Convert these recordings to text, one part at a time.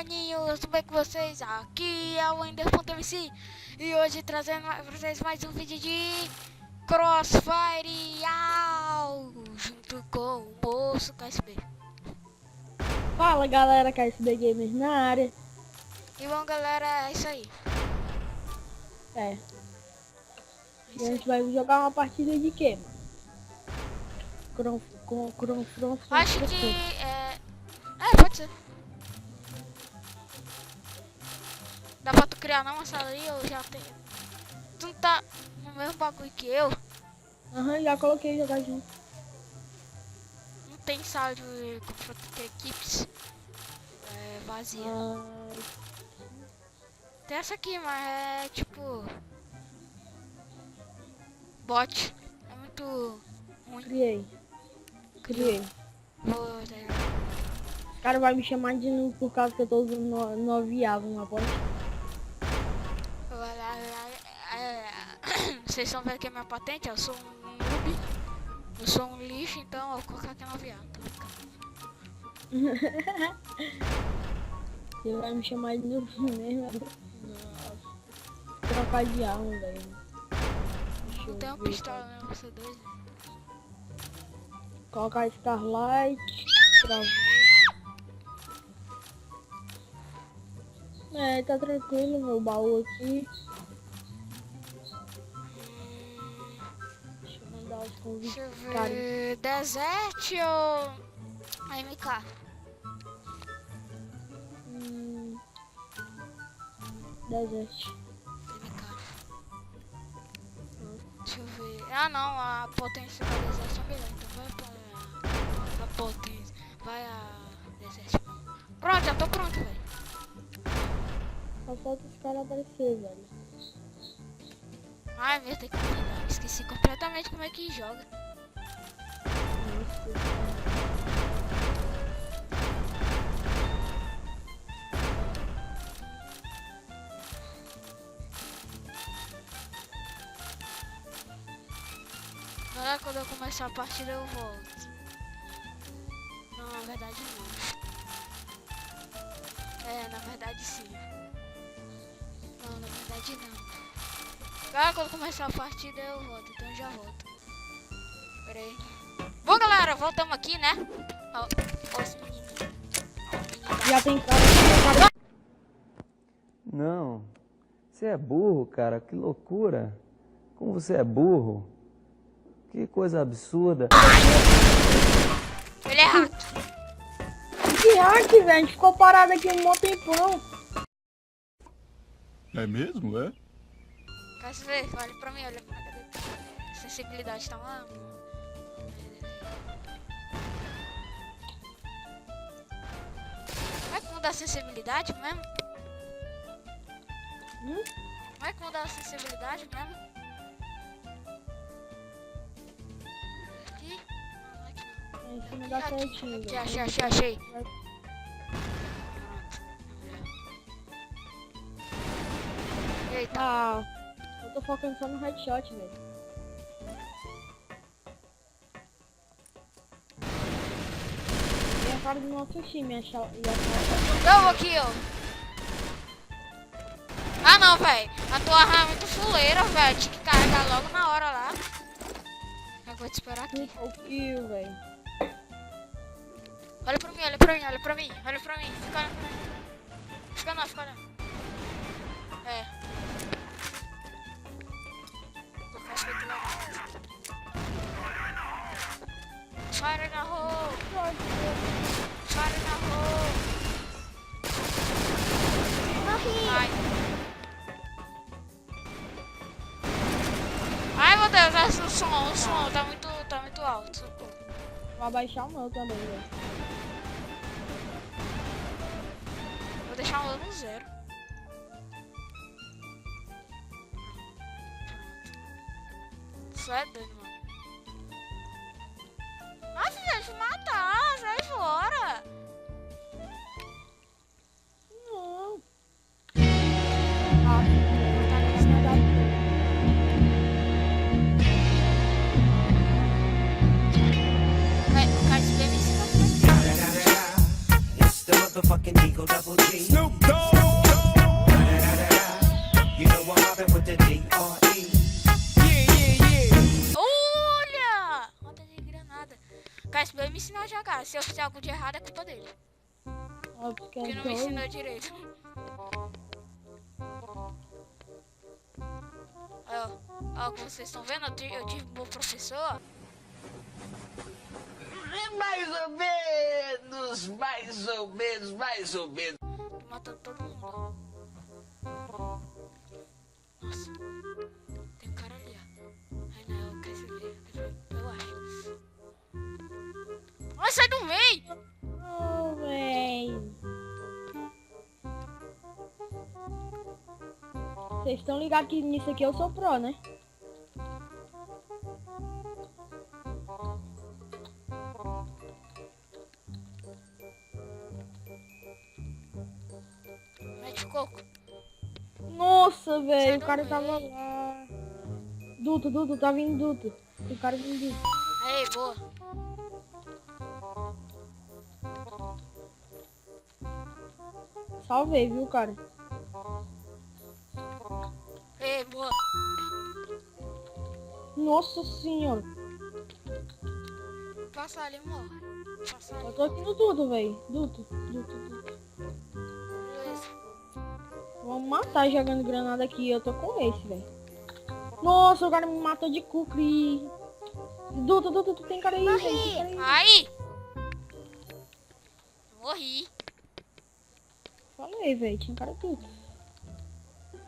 maninhos, tudo bem com vocês? Aqui é o Wender.mc e hoje trazendo pra vocês mais um vídeo de Crossfire junto com o moço KSB. Fala galera, KSB Gamers na área. E bom galera, é isso aí. E a gente vai jogar uma partida de quê, mano? Acho que pode ser. Dá pra tu criar não uma sala aí, eu já tenho. Tu não tá no mesmo bagulho que eu? Aham, já coloquei jogar junto. Não tem sala de confronto entre equipes. É vazia. Tem essa aqui, mas é tipo bot. É muito ruim. Criei. Vou Os caras vão me chamar de noob por causa que eu tô usando noviável na bot. Vocês estão vendo que é minha patente? Eu sou um noob. Eu sou um lixo, então eu vou colocar aqui no viado. Você vai me chamar de noob mesmo? Nossa. Trocar de arma, velho. Não tem uma pistola, né? Você é doido. Colocar Starlight. Tá tranquilo, meu baú aqui. Deixa eu mandar os convites. Deixa eu ver. Desert ou MK? Desert. MK. Deixa eu ver. Ah não, a potência da Desert é melhor. Então vai pra a potência. Vai a Desert. Pronto, já tô pronto, velho. Só falta os caras aparecer, velho. Ai meu, tem que combinar. Esqueci completamente como é que joga. Agora quando eu começar a partida eu volto. Não, na verdade não. Na verdade sim. Não, na verdade não. Agora quando começar a partida eu volto, então eu já volto. Pera aí. Bom galera, voltamos aqui, né? Ó, os meninos. Já tem cara. Não, você é burro, cara, que loucura. Como você é burro. Que coisa absurda. Ele é hack. Que hack, velho? A gente ficou parado aqui um tempão. É mesmo, é? Quer ver? Olha pra mim, olha pra mim. Sensibilidade tá lá. Como é que muda a sensibilidade mesmo? Como é que muda a sensibilidade mesmo? Aqui? Não, aqui não. Em cima da certinho. Aqui, achei. Eita. Ah, eu tô focando só no headshot, velho. Tem a cara do nosso time, Double kill. Ah não, velho. A tua arma é muito fuleira, velho. Tinha que carregar logo na hora lá. Eu vou te esperar aqui. Kill, velho. Olha pra mim. Fica olhando pra mim. Fica olhando. É. Tô feito lá. Fire na hole. Ai. Ai meu Deus, o som tá muito alto. Socorro. Vou abaixar o meu também, velho. Vou deixar o meu no 0. Isso é doido, mano. Nossa, deixa eu matar, sai fora. Não. KSB me ensina. It's the motherfucking Eagle Double G. Snoop Dogg. You know I'm mobbing with the D.R.E. Olha! Roda de granada. KSB me ensinou a jogar. Se eu fizer algo de errado, é culpa dele. Ó, porque Porque não me ensinou direito. Ó, como vocês estão vendo, eu tive meu professor. Mais ou menos, mais ou menos, mais ou menos. Matando todo mundo. Nossa. Tem um cara ali, ó. Ai, não, eu quero ver. Eu acho. Ai, sai do meio! Oh, véi. Vocês estão ligados que nisso aqui eu sou pro, né? Mete o coco. Nossa, velho, Sai o do cara tava meio. lá. Duto, tá vindo Duto. O cara vindo Duto. Aí, boa. Salvei, viu, cara? Ei, boa. Nossa senhora. Passa ali, morre. Passa ali. Eu tô aqui no Duto, velho. Duto. Beleza. Vamos matar jogando granada aqui. Eu tô com esse, velho. Nossa, o cara me matou de cucri. Duto, tem cara aí, velho. Tem cara aí. Aí! Morri. Falei, velho. Tinha cara tudo.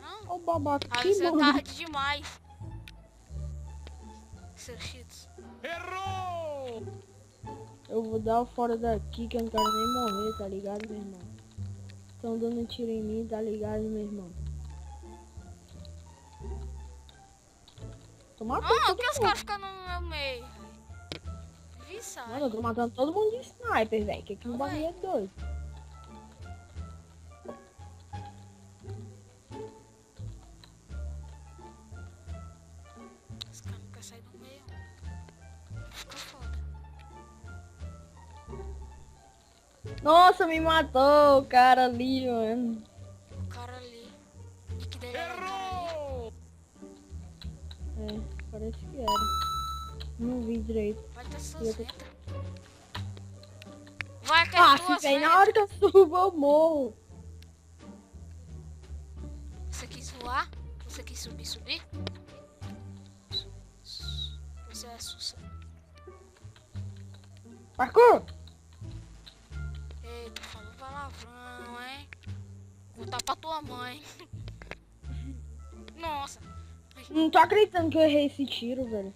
Não. Ó o babaca. Aí Que você é bom. tarde demais. Seus cheats. Eu vou dar o fora daqui que eu não quero nem morrer, tá ligado, meu irmão? Estão dando tiro em mim, tá ligado, meu irmão? Tô matando Ah, todo que os mundo. caras ficam no meu meio? Viça. Mano, eu tô matando todo mundo de sniper, velho. Que um bagulho é doido. Os caras não querem sair do meio. Fica foda. Nossa, me matou o cara ali, mano. O cara ali. E que dele era o cara ali. É, parece que era. Não vi direito. Vai ter E eu suas tô- ventas. Vai que Ah, as se duas vem na ventas. hora que eu subo, eu morro. Você quis voar? Você quis subir? Você é sussa. Parkour! Eita, falou palavrão, hein? Vou dar pra tua mãe. Nossa. Não tô acreditando que eu errei esse tiro, velho.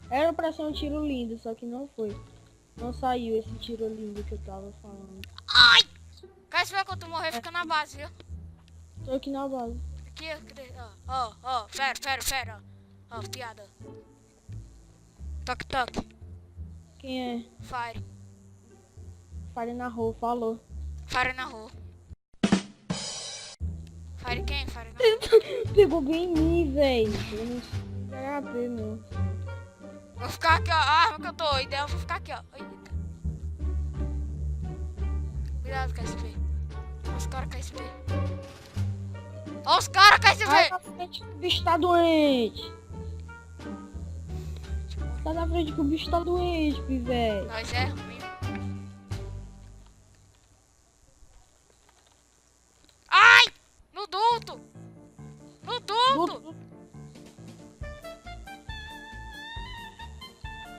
Era pra ser um tiro lindo, só que não foi. Não saiu esse tiro lindo que eu tava falando. Ai! Quer ver quando tu morrer, fica na base, viu? Tô aqui na base. Aqui, cadê? Ó, fera, ó. Ó, piada. Toque. Quem é? Fire. Fire na rua, falou. Fire na rua. Fire quem? Fire na rua. Pegou bem em mim, velho. Eu não sei. É AP, meu. Vou ficar aqui, ó. A arma que eu tô. Ideia, eu vou ficar aqui, ó. Eita. Cuidado, KSP. Olha os caras KSP. Olha os caras KSP. Sai da frente que o bicho tá doente. Sai da frente que o bicho tá doente, velho. Nós é ruim. Ai! No duto! No duto!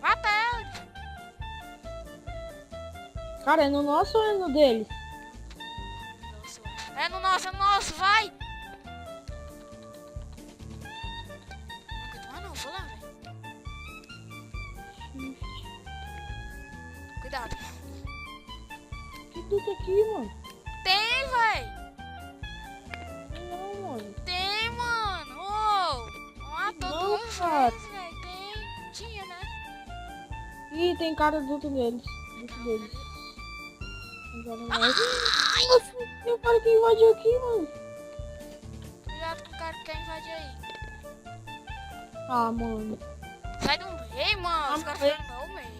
Mata ele! Cara, é no nosso ou é no deles? Nossa, é no nosso, vai! Não aguento mais não, vou lá, velho. Cuidado. Que tudo aqui, mano? Tem, véi! Não, mano. Tem, mano! Ô! Matou Não, duas cara. vezes, velho. Tem. Tinha, né? Ih, tem cara duto deles. Duto deles. Tem cara mais. Nossa, tem um cara que invadiu aqui, mano. Cuidado com o cara que quer invadir aí. Ah, mano. Sai do meio, mano. Os caras mas- foram no meu meio.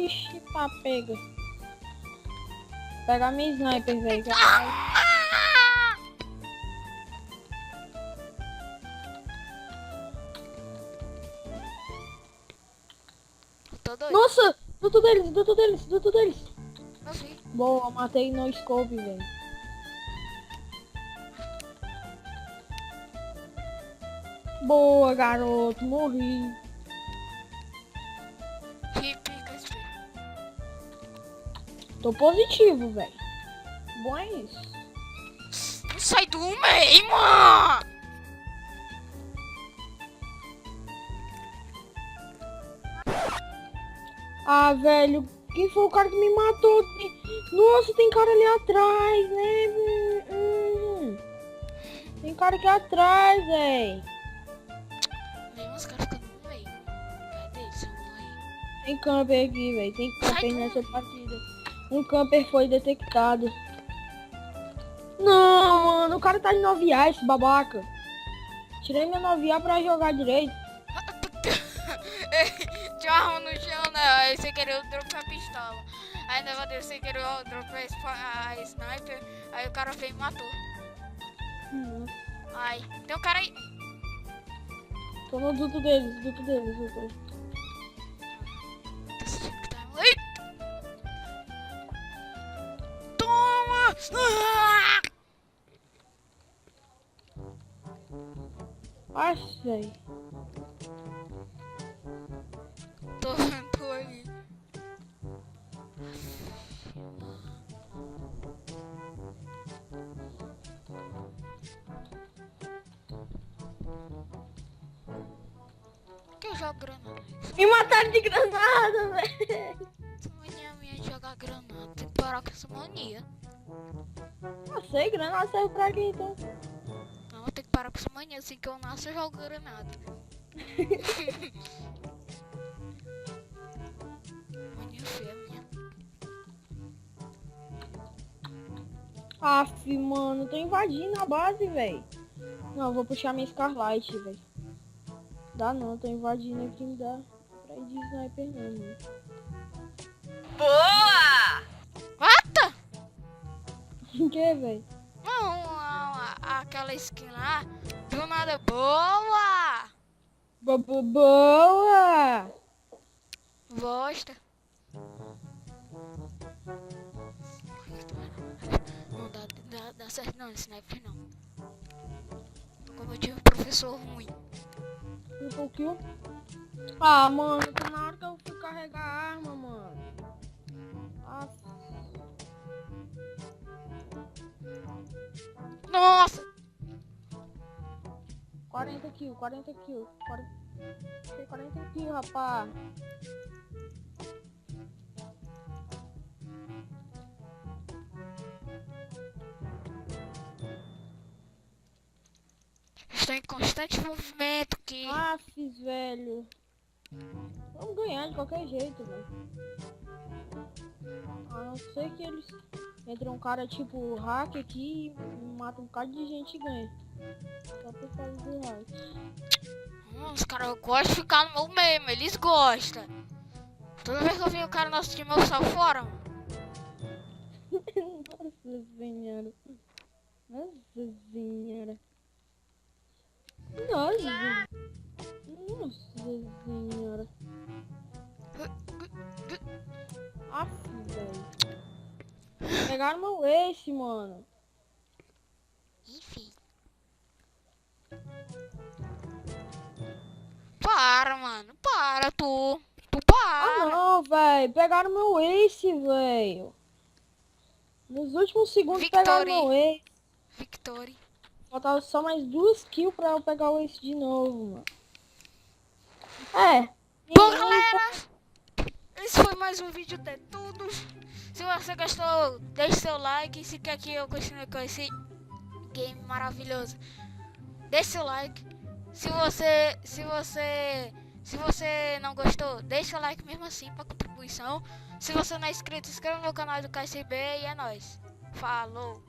Ixi, tá pega. Pega a minha sniper, velho. Tô doido. Nossa! Duto deles. Eu vi. Boa, matei no scope, velho. Boa, garoto. Morri. Hip, crespi. Tô positivo, velho. Bom é isso. Não sai do meio, mano. Ah, velho. Quem foi o cara que me matou? Nossa, tem cara ali atrás, né? Tem cara aqui atrás, velho. Nem os caras ficando no meio. Cadê esse aí? Tem camper aqui, velho. Tem Sai camper do nessa partida. Um camper foi detectado. Não, mano. O cara tá de 9A, esse babaca. Tirei minha 9A pra jogar direito. Tinha uma arma no chão, né? Aí sem querer eu dropei a pistola. Aí na dele sem querer eu dropei a sniper. Aí o cara veio e matou. Ai, tem um cara aí. Tô no duto deles. Eita! Toma! Ah! Nossa, velho. Tô ali. Que eu jogo granada? Me mataram de granada, velho. Essa mania minha de jogar granada. Tem que parar com essa mania. Não sei, granada serve pra quê, então? Não, tem que parar com essa mania. Assim que eu nasço, eu jogo granada. Mania feia, minha. Aff, mano, tô invadindo a base, velho. Não, vou puxar minha Scarlight, velho. Dá não, tô invadindo aqui, não dá pra ir de sniper não, mano. Mata! O que, velho? Não, aquela skin lá. Do nada, boa! Boa! Bosta. Não dá certo não, esse sniper não. Como eu tive um professor ruim. Um pouquinho. Ah, mano, tá na hora que eu fui carregar a arma, mano. Ah, Nossa! 40 kills. 40 kills, rapaz. Estou em constante movimento aqui. Afis, velho. Vamos ganhar de qualquer jeito, velho. A não ser que eles... Entra um cara tipo hack aqui e mata um bocado de gente e ganha. Só por causa do hack. Os caras gostam de ficar no meu meio, eles gostam. Toda vez que eu vi o cara no nosso time, eu saio fora, mano. Nossa senhora. Nossa senhora. Nossa. Nossa senhora. Aff, velho. Pegaram meu ace, mano. Enfim. Para, mano. Para, tu. Tu Ah para. não, velho. Pegaram meu ace, velho. Nos últimos segundos pegaram meu ace. Victory. Faltava só mais 2 kills pra eu pegar o ace de novo, mano. É. Bom, galera. Esse foi mais um vídeo de tudo. Se você gostou, deixe seu like. Se quer que eu continue com esse game maravilhoso, deixe seu like. Se você não gostou, deixa o like mesmo assim para contribuição. Se você não é inscrito, inscreva no meu canal do KCB e é nóis. Falou!